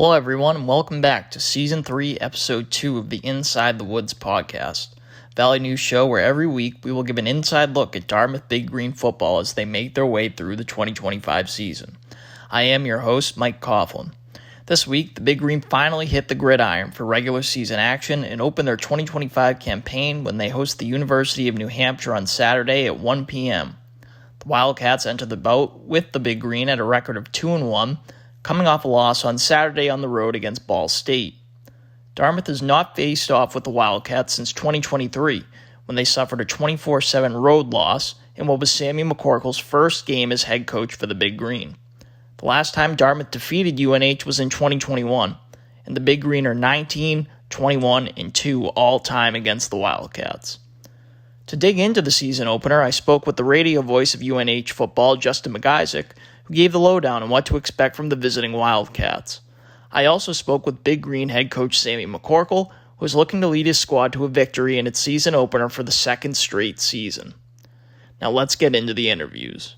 Hello, everyone, and welcome back to Season 3, Episode 2 of the Inside the Woods podcast, Valley News show where every week we will give an inside look at Dartmouth Big Green football as they make their way through the 2025 season. I am your host, Mike Coughlin. This week, the Big Green finally hit the gridiron for regular season action and opened their 2025 campaign when they host the University of New Hampshire on Saturday at 1 p.m. The Wildcats enter the bout with the Big Green at a record of 2-1, coming off a loss on Saturday on the road against Ball State. Dartmouth has not faced off with the Wildcats since 2023, when they suffered a 24-7 road loss in what was Sammy McCorkle's first game as head coach for the Big Green. The last time Dartmouth defeated UNH was in 2021, and the Big Green are 19-21-2 all-time against the Wildcats. To dig into the season opener, I spoke with the radio voice of UNH football, Justin McIsaac, who gave the lowdown on what to expect from the visiting Wildcats. I also spoke with Big Green head coach Sammy McCorkle, who is looking to lead his squad to a victory in its season opener for the second straight season. Now let's get into the interviews.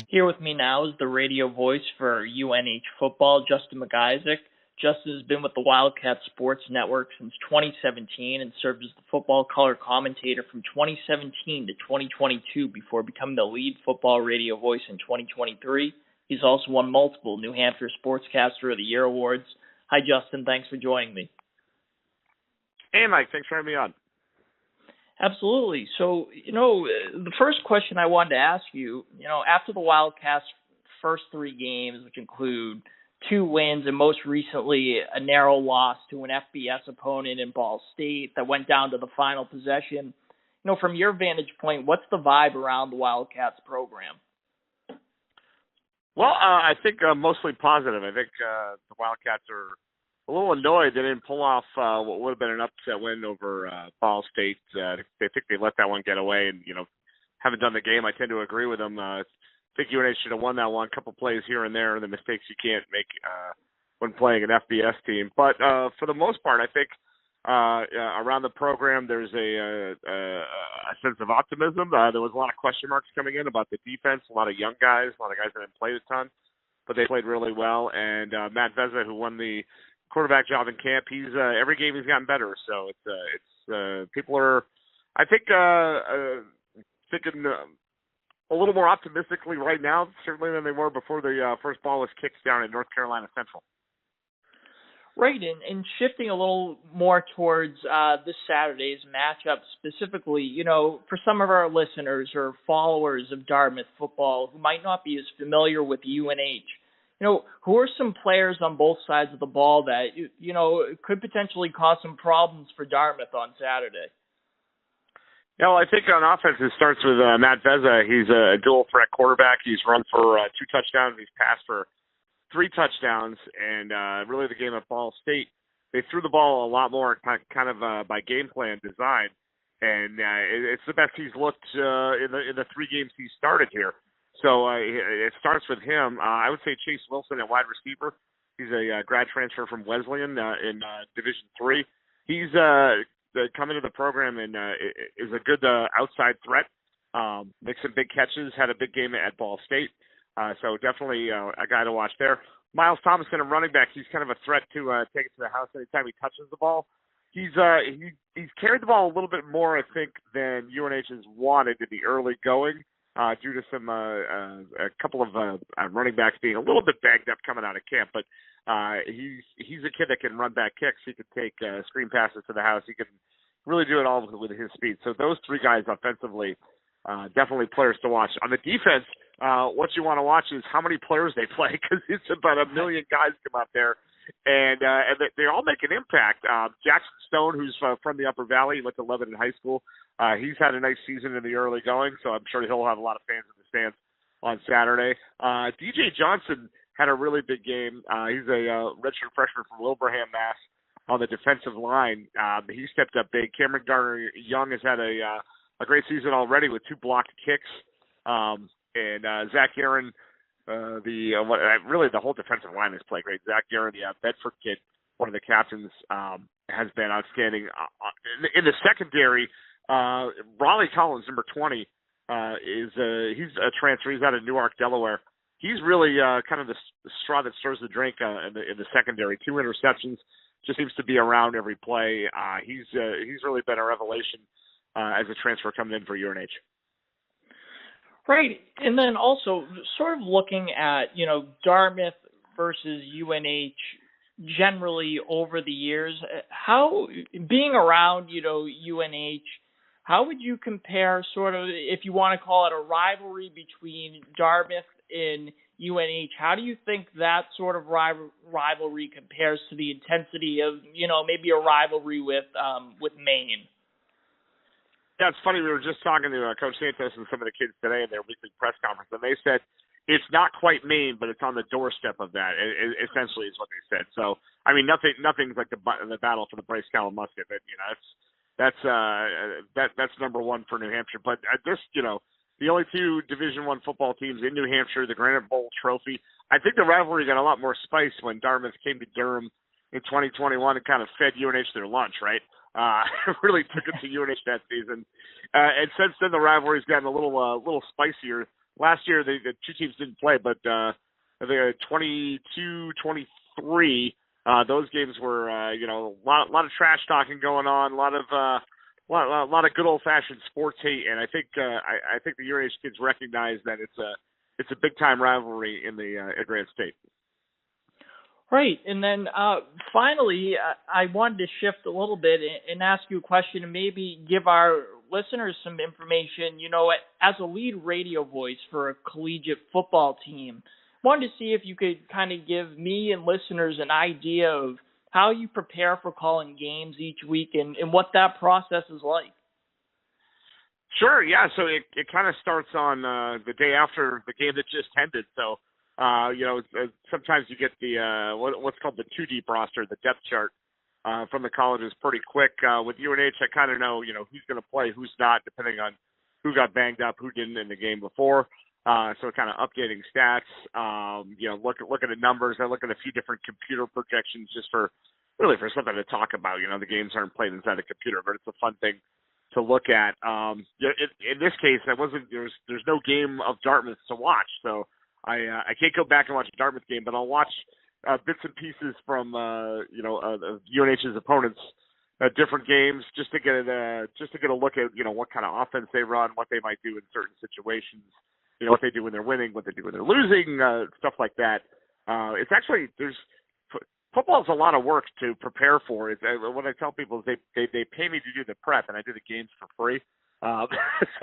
Here with me now is the radio voice for UNH football, Justin McIsaac. Justin has been with the Wildcat Sports Network since 2017 and served as the football color commentator from 2017 to 2022 before becoming the lead football radio voice in 2023. He's also won multiple New Hampshire Sportscaster of the Year awards. Hi, Justin. Thanks for joining me. Hey, Mike. Thanks for having me on. Absolutely. So, the first question I wanted to ask you, after the Wildcats' first three games, which include 2 wins and most recently a narrow loss to an FBS opponent in Ball State that went down to the final possession, from your vantage point, what's the vibe around the Wildcats program? Well, I think mostly positive. I think the Wildcats are a little annoyed they didn't pull off what would have been an upset win over Ball State. They think they let that one get away and, haven't done the game. I tend to agree with them. I think UNH should have won that one. A couple plays here and there, the mistakes you can't make when playing an FBS team. But for the most part, I think around the program there's a sense of optimism. There was a lot of question marks coming in about the defense, a lot of young guys, a lot of guys that haven't played a ton, but they played really well. And Matt Vezza, who won the quarterback job in camp, he's every game he's gotten better. So it's people are, I think, thinking a little more optimistically right now, certainly than they were before the first ball was kicked down in North Carolina Central. Right, and shifting a little more towards this Saturday's matchup specifically, for some of our listeners or followers of Dartmouth football who might not be as familiar with UNH, who are some players on both sides of the ball that, could potentially cause some problems for Dartmouth on Saturday? Yeah, well, I think on offense it starts with Matt Vezza. He's a dual threat quarterback. He's run for 2 touchdowns. He's passed for 3 touchdowns. And really the game at Ball State, they threw the ball a lot more kind of by game plan design. And it's the best he's looked in the 3 games he's started here. So it starts with him. I would say Chase Wilson at wide receiver. He's a grad transfer from Wesleyan in Division III. He's coming to the program and is a good outside threat. Makes some big catches. Had a big game at Ball State. So definitely a guy to watch there. Miles Thomason, a running back. He's kind of a threat to take it to the house anytime he touches the ball. He's carried the ball a little bit more, I think, than UNH has wanted in the early going. Due to some a couple of running backs being a little bit banged up coming out of camp, but he's a kid that can run back kicks. He can take screen passes to the house. He can really do it all with his speed. So those 3 guys offensively, definitely players to watch. On the defense, what you want to watch is how many players they play, because it's about 1 million guys come out there, and they all make an impact. Jackson Stone, who's from the Upper Valley, he went to Lebanon High School. He's had a nice season in the early going, so I'm sure he'll have a lot of fans in the stands on Saturday. DJ Johnson had a really big game. He's a redshirt freshman from Wilbraham, Mass. On the defensive line. He stepped up big. Cameron Garner-Young has had a great season already with 2 blocked kicks. And Zach Aaron, really the whole defensive line has played great. Zach Aaron, the Bedford kid, one of the captains, has been outstanding. In the secondary, Raleigh Collins, number 20, he's a transfer. He's out of Newark, Delaware. He's really kind of the straw that stirs the drink in the secondary. 2 interceptions, just seems to be around every play. He's really been a revelation as a transfer coming in for UNH. Right. And then also sort of looking at, Dartmouth versus UNH generally over the years, how being around, UNH, how would you compare sort of, if you want to call it a rivalry between Dartmouth and UNH, how do you think that sort of rivalry compares to the intensity of, maybe a rivalry with Maine? Yeah, it's funny. We were just talking to Coach Santos and some of the kids today in their weekly press conference, and they said it's not quite Maine, but it's on the doorstep of that. Essentially, is what they said. So, I mean, nothing's like the battle for the Bryce Callen musket. But that's number one for New Hampshire. But the only 2 Division I football teams in New Hampshire, the Granite Bowl Trophy. I think the rivalry got a lot more spice when Dartmouth came to Durham in 2021 and kind of fed UNH their lunch, right? Really took it to UNH that season. And since then, the rivalry's gotten a little spicier. Last year, the 2 teams didn't play, but the 22-23, those games were, a lot of trash talking going on, a lot of good old-fashioned sports hate, and I think the UNH kids recognize that it's a big-time rivalry in the Grand State. Right. And then finally, I wanted to shift a little bit and ask you a question and maybe give our listeners some information. As a lead radio voice for a collegiate football team, I wanted to see if you could kind of give me and listeners an idea of how you prepare for calling games each week and what that process is like. Sure, yeah. So it kind of starts on the day after the game that just ended. So, sometimes you get the what's called the 2-deep roster, the depth chart from the colleges pretty quick. With UNH, I kind of know, who's going to play, who's not, depending on who got banged up, who didn't in the game before. So kind of updating stats, look at the numbers. I look at a few different computer projections just for something to talk about. The games aren't played inside a computer, but it's a fun thing to look at. In this case, there's no game of Dartmouth to watch, so I can't go back and watch a Dartmouth game, but I'll watch bits and pieces from UNH's opponents, different games, just to get a look at what kind of offense they run, what they might do in certain situations, what they do when they're winning, what they do when they're losing, stuff like that. It's actually football's a lot of work to prepare for. What I tell people is they pay me to do the prep, and I do the games for free. So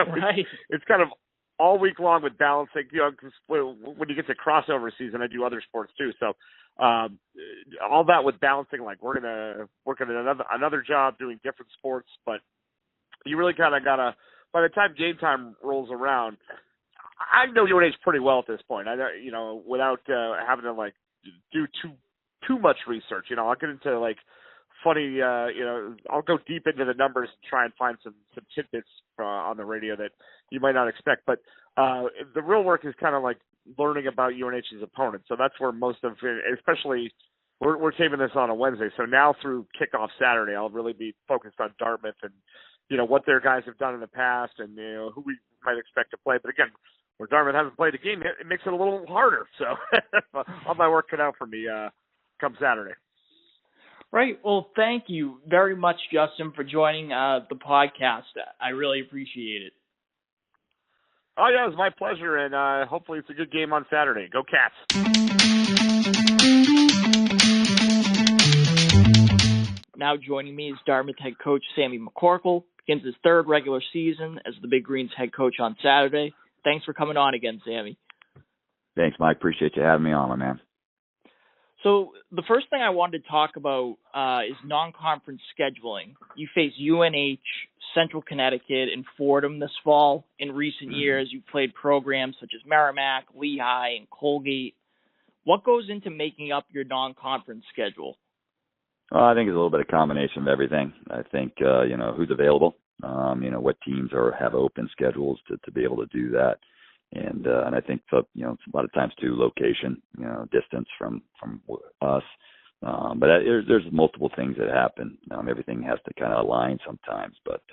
right. It's kind of all week long with balancing, cause when you get to crossover season, I do other sports too. So, all that with balancing, like we're going to work at another job doing different sports, but you really kind of gotta, by the time game time rolls around, I know UNH pretty well at this point. I know, without, having to like do too much research, I'll get into like funny, I'll go deep into the numbers and try and find some tidbits on the radio that you might not expect. But the real work is kind of like learning about UNH's opponents. So that's where most of it, especially we're taping this on a Wednesday. So now through kickoff Saturday, I'll really be focused on Dartmouth and, what their guys have done in the past and, who we might expect to play. But again, where Dartmouth hasn't played a game, it makes it a little harder. So all my work cut out for me come Saturday. Right. Well, thank you very much, Justin, for joining the podcast. I really appreciate it. Oh, yeah, it was my pleasure, and hopefully it's a good game on Saturday. Go Cats. Now joining me is Dartmouth head coach Sammy McCorkle. Begins his 3rd regular season as the Big Green's head coach on Saturday. Thanks for coming on again, Sammy. Thanks, Mike. Appreciate you having me on, my man. So the first thing I wanted to talk about is non-conference scheduling. You face UNH, Central Connecticut, and Fordham this fall. In recent years, you've played programs such as Merrimack, Lehigh, and Colgate. What goes into making up your non-conference schedule? I think it's a little bit of combination of everything. I think, who's available, what teams have open schedules to be able to do that. And I think, a lot of times too, location, distance from us. But there's multiple things that happen. Everything has to kind of align sometimes. But,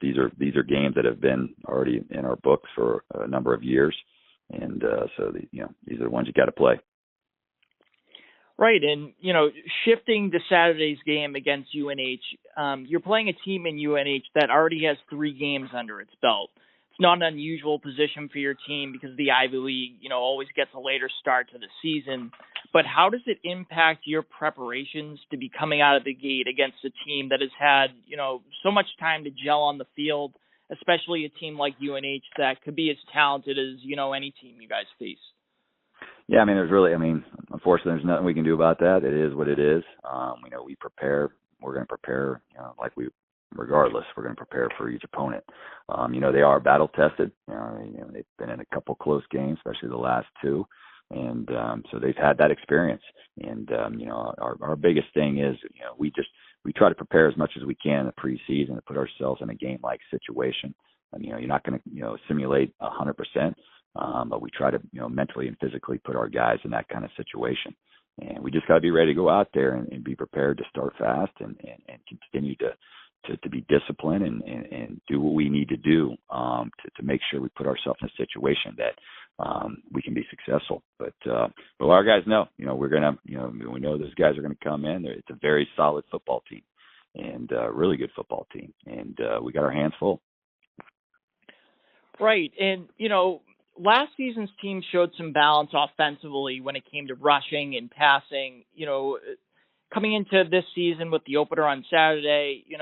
these are games that have been already in our books for a number of years, and these are the ones you got to play. Right, and shifting to Saturday's game against UNH, you're playing a team in UNH that already has 3 games under its belt. It's not an unusual position for your team because the Ivy League, always gets a later start to the season. But how does it impact your preparations to be coming out of the gate against a team that has had, so much time to gel on the field, especially a team like UNH that could be as talented as, any team you guys face? Yeah, unfortunately, there's nothing we can do about that. It is what it is. We prepare. We're going to prepare, regardless. We're going to prepare for each opponent. They are battle tested. They've been in a couple close games, especially the last 2. And so they've had that experience. And, our biggest thing is, we try to prepare as much as we can in the preseason to put ourselves in a game-like situation. You're not going to, simulate 100%. But we try to, mentally and physically put our guys in that kind of situation. And we just got to be ready to go out there and be prepared to start fast and continue to be disciplined and do what we need to do to make sure we put ourselves in a situation that we can be successful. But our guys know, we're going to, we know those guys are going to come in. It's a very solid football team and a really good football team. And we got our hands full. Right. And, last season's team showed some balance offensively when it came to rushing and passing. Coming into this season with the opener on Saturday, you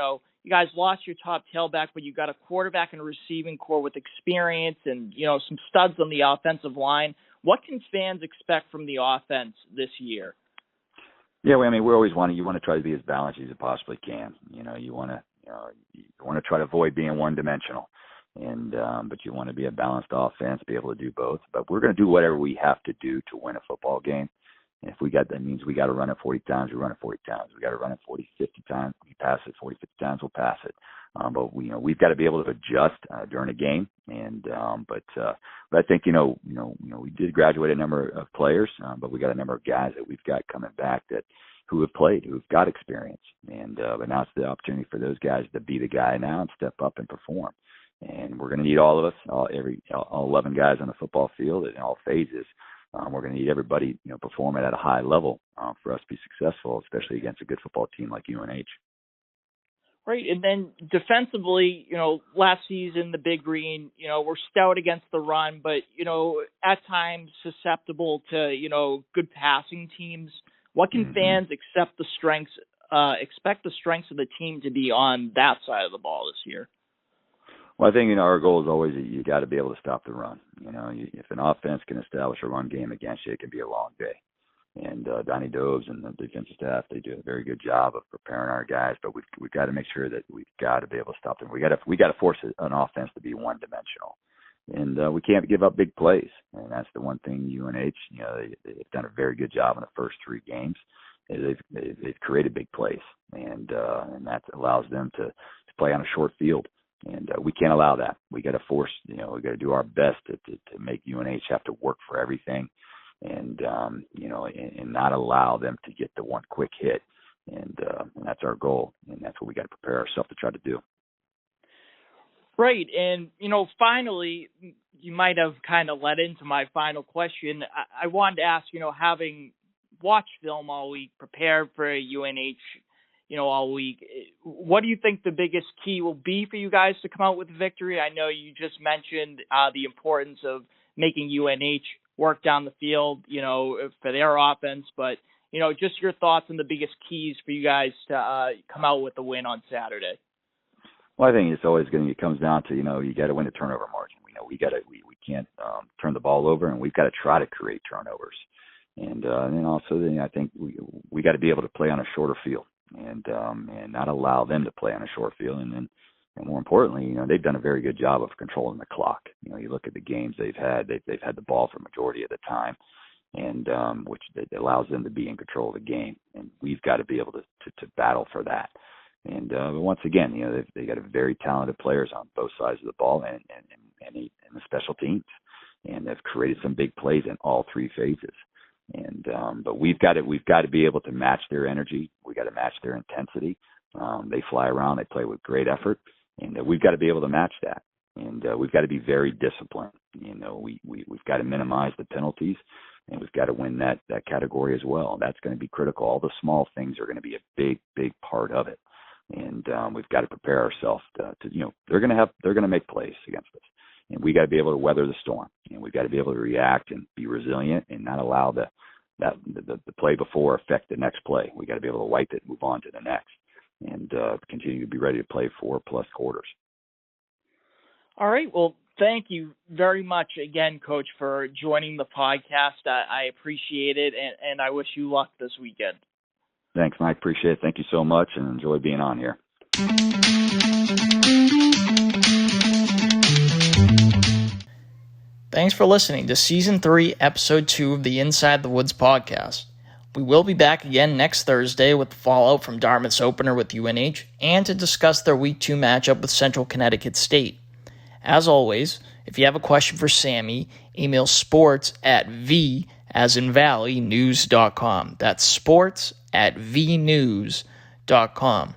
guys lost your top tailback, but you got a quarterback and a receiving core with experience and, some studs on the offensive line. What can fans expect from the offense this year? Yeah, we always you want to try to be as balanced as you possibly can. You want to try to avoid being one-dimensional. But you want to be a balanced offense, be able to do both. But we're going to do whatever we have to do to win a football game. And if that means we got to run it 40 times, we run it 40 times. We got to run it 40, 50 times. We pass it 40, 50 times, we'll pass it. But we've got to be able to adjust during a game. But I think we did graduate a number of players, but we got a number of guys that we've got coming back who have played, who've got experience. But now it's the opportunity for those guys to be the guy now and step up and perform. And we're going to need all of us, all 11 guys on the football field in all phases. We're going to need everybody, performing at a high level for us to be successful, especially against a good football team like UNH. Right, and then defensively, last season the Big Green, were stout against the run, but at times susceptible to good passing teams. What can fans expect the strengths of the team to be on that side of the ball this year? Well, I think, our goal is always you got to be able to stop the run. If an offense can establish a run game against you, it can be a long day. And Donnie Doves and the defensive staff, they do a very good job of preparing our guys, but we've got to make sure that we've got to be able to stop them. We got to force an offense to be one-dimensional. And we can't give up big plays. And that's the one thing UNH, they've done a very good job in the first 3 games. They've created big plays, and that allows them to play on a short field. And we can't allow that. We got to force, we got to do our best to make UNH have to work for everything, and not allow them to get the one quick hit. And that's our goal, and that's what we got to prepare ourselves to try to do. Right, and finally, you might have kind of led into my final question. I wanted to ask, having watched film all week, prepared for UNH, all week, what do you think the biggest key will be for you guys to come out with a victory? I know you just mentioned the importance of making UNH work down the field, for their offense, but, just your thoughts on the biggest keys for you guys to come out with a win on Saturday. Well, I think it's always it comes down to, you got to win the turnover margin. We can't turn the ball over, and we've got to try to create turnovers. And then also, I think we got to be able to play on a shorter field. And not allow them to play on a short field. And more importantly, they've done a very good job of controlling the clock. You look at the games they've had the ball for a majority of the time, and which allows them to be in control of the game. And we've got to be able to battle for that. And once again, they got a very talented players on both sides of the ball and the special teams, and they've created some big plays in all 3 phases. And but we've got to be able to match their energy. We got to match their intensity. They fly around, they play with great effort, And we've got to be able to match that. And we've got to be very disciplined. We've got to minimize the penalties, and we've got to win that category as well. That's going to be critical. All the small things are going to be a big, big part of it. And we've got to prepare ourselves to they're going to make plays against us. And we got to be able to weather the storm. And we've got to be able to react and be resilient and not allow the play before affect the next play. We got to be able to wipe it and move on to the next, and continue to be ready to play 4+ quarters. All right. Well, thank you very much again, Coach, for joining the podcast. I appreciate it, and I wish you luck this weekend. Thanks, Mike. Appreciate it. Thank you so much, and enjoy being on here. Thanks for listening to Season 3, Episode 2 of the Inside the Woods podcast. We will be back again next Thursday with the fallout from Dartmouth's opener with UNH and to discuss their Week 2 matchup with Central Connecticut State. As always, if you have a question for Sammy, email sports@v, as in valley, news.com. That's sports@vnews.com.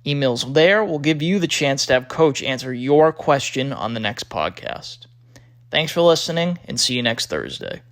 Emails there will give you the chance to have Coach answer your question on the next podcast. Thanks for listening, and see you next Thursday.